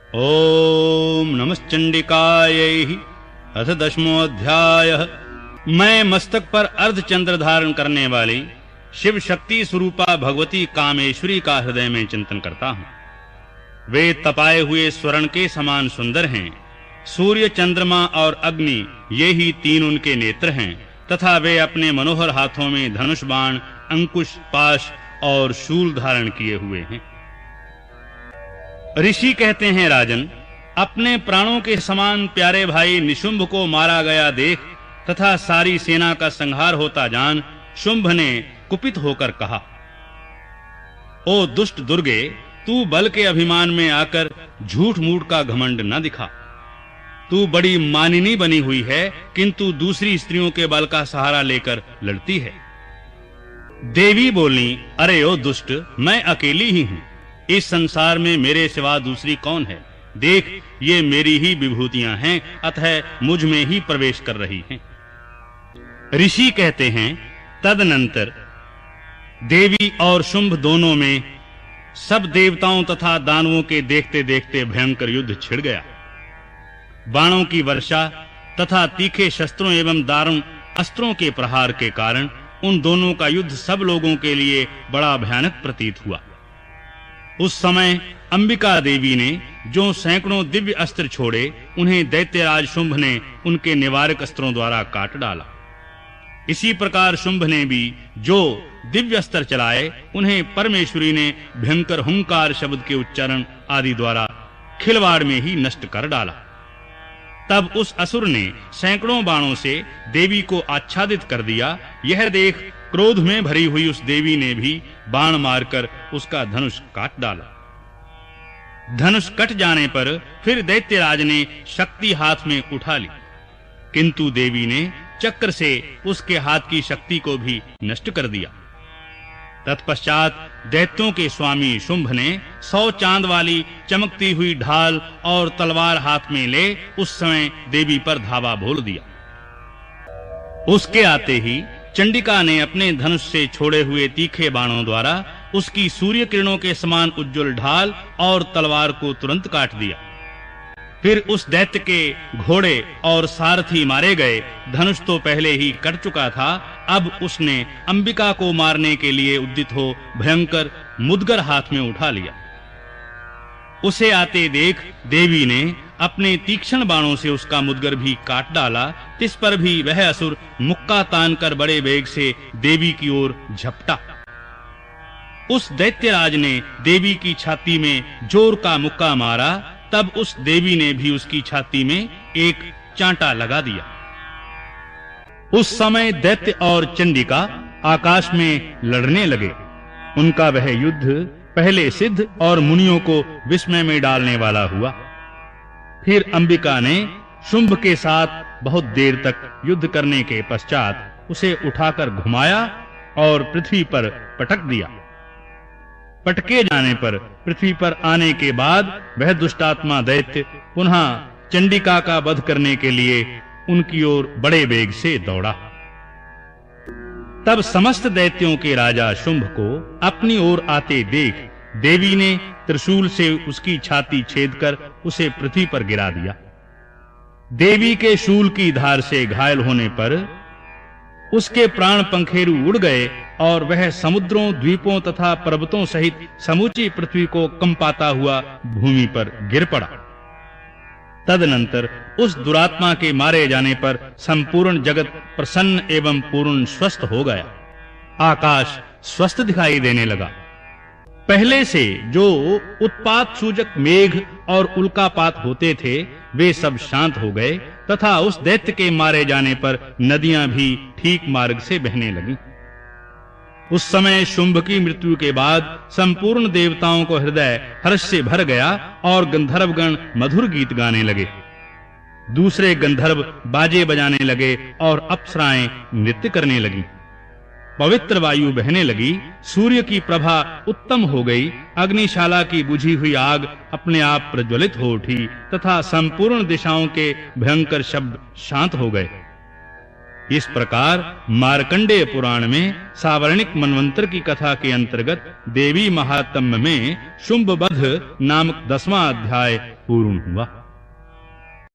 ओम नमश्चंडिकायै। अथ 10वां अध्याय। मैं मस्तक पर अर्धचंद्र धारण करने वाली शिव शक्ति स्वरूपा भगवती कामेश्वरी का हृदय में चिंतन करता हूँ। वे तपाए हुए स्वर्ण के समान सुंदर हैं। सूर्य, चंद्रमा और अग्नि ये ही तीन उनके नेत्र हैं तथा वे अपने मनोहर हाथों में धनुष, बाण, अंकुश, पाश और शूल धारण किए हुए हैं। ऋषि कहते हैं, राजन, अपने प्राणों के समान प्यारे भाई निशुंभ को मारा गया देख तथा सारी सेना का संहार होता जान शुंभ ने कुपित होकर कहा, ओ दुष्ट दुर्गे, तू बल के अभिमान में आकर झूठ मूठ का घमंड न दिखा। तू बड़ी मानिनी बनी हुई है, किंतु दूसरी स्त्रियों के बल का सहारा लेकर लड़ती है। देवी बोली, अरे ओ दुष्ट, मैं अकेली ही हूं। इस संसार में मेरे सिवा दूसरी कौन है? देख, ये मेरी ही विभूतियां हैं, अतः मुझ में ही प्रवेश कर रही हैं। ऋषि कहते हैं, तदनंतर देवी और शुंभ दोनों में सब देवताओं तथा दानवों के देखते देखते भयंकर युद्ध छिड़ गया। बाणों की वर्षा तथा तीखे शस्त्रों एवं दारुण अस्त्रों के प्रहार के कारण उन दोनों का युद्ध सब लोगों के लिए बड़ा भयानक प्रतीत हुआ। उस समय अंबिका देवी ने जो सैकड़ों दिव्य अस्त्र छोड़े, उन्हें दैत्यराज शुंभ ने उनके निवारक अस्त्रों द्वारा काट डाला। इसी प्रकार शुंभ ने भी जो दिव्य अस्त्र चलाए, उन्हें परमेश्वरी ने भयंकर हुंकार शब्द के उच्चारण आदि द्वारा खिलवाड़ में ही नष्ट कर डाला। तब उस असुर ने सैकड़ों बाणों से देवी को आच्छादित कर दिया। यह देख क्रोध में भरी हुई उस देवी ने भी बाण मारकर उसका धनुष काट डाला। धनुष कट जाने पर फिर दैत्यराज ने शक्ति हाथ में उठा ली, किंतु देवी ने चक्र से उसके हाथ की शक्ति को भी नष्ट कर दिया। तत्पश्चात दैत्यों के स्वामी शुंभ ने 100 चांद वाली चमकती हुई ढाल और तलवार हाथ में ले उस समय देवी पर धावा बोल दिया। उसके आते ही चंडिका ने अपने धनुष से छोड़े हुए तीखे बाणों द्वारा उसकी सूर्य किरणों के समान उज्जवल ढाल और तलवार को तुरंत काट दिया। फिर उस दैत्य के घोड़े और सारथी मारे गए। धनुष तो पहले ही कट चुका था, अब उसने अंबिका को मारने के लिए उद्यत हो भयंकर मुदगर हाथ में उठा लिया। उसे आते देख देवी ने अपने तीक्ष्ण बाणों से उसका मुदगर भी काट डाला। इस पर भी वह असुर मुक्का तानकर बड़े वेग से देवी की ओर झपटा। उस दैत्यराज ने देवी की छाती में जोर का मुक्का मारा। तब उस देवी ने भी उसकी छाती में एक चांटा लगा दिया। उस समय दैत्य और चंडिका आकाश में लड़ने लगे। उनका वह युद्ध पहले सिद्ध और मुनियों को विस्मय में डालने वाला हुआ। फिर अंबिका ने शुंभ के साथ बहुत देर तक युद्ध करने के पश्चात उसे उठाकर घुमाया और पृथ्वी पर पटक दिया। पटके जाने पर पृथ्वी पर आने के बाद वह दुष्टात्मा दैत्य पुनः चंडिका का वध करने के लिए उनकी ओर बड़े वेग से दौड़ा। तब समस्त दैत्यों के राजा शुंभ को अपनी ओर आते देख देवी ने त्रिशूल से उसकी छाती छेदकर उसे पृथ्वी पर गिरा दिया। देवी के शूल की धार से घायल होने पर उसके प्राण पंखेरु उड़ गए और वह समुद्रों, द्वीपों तथा पर्वतों सहित समूची पृथ्वी को कंपाता हुआ भूमि पर गिर पड़ा। तदनंतर उस दुरात्मा के मारे जाने पर संपूर्ण जगत प्रसन्न एवं पूर्ण स्वस्थ हो गया। आकाश स्वस्थ दिखाई देने लगा। पहले से जो उत्पात सूचक मेघ और उल्कापात होते थे, वे सब शांत हो गए तथा उस दैत्य के मारे जाने पर नदियां भी ठीक मार्ग से बहने लगीं। उस समय शुंभ की मृत्यु के बाद संपूर्ण देवताओं को हृदय हर्ष से भर गया और गंधर्वगण मधुर गीत गाने लगे। दूसरे गंधर्व बाजे बजाने लगे और अप्सराएं नृत्य करने लगीं। पवित्र वायु बहने लगी। सूर्य की प्रभा उत्तम हो गई। अग्निशाला की बुझी हुई आग अपने आप प्रज्वलित हो उठी तथा संपूर्ण दिशाओं के भयंकर शब्द शांत हो गए। इस प्रकार मार्कंडेय पुराण में सावर्णिक मनवंतर की कथा के अंतर्गत देवी महात्म्य में शुंभवध नामक 10वां अध्याय पूर्ण हुआ।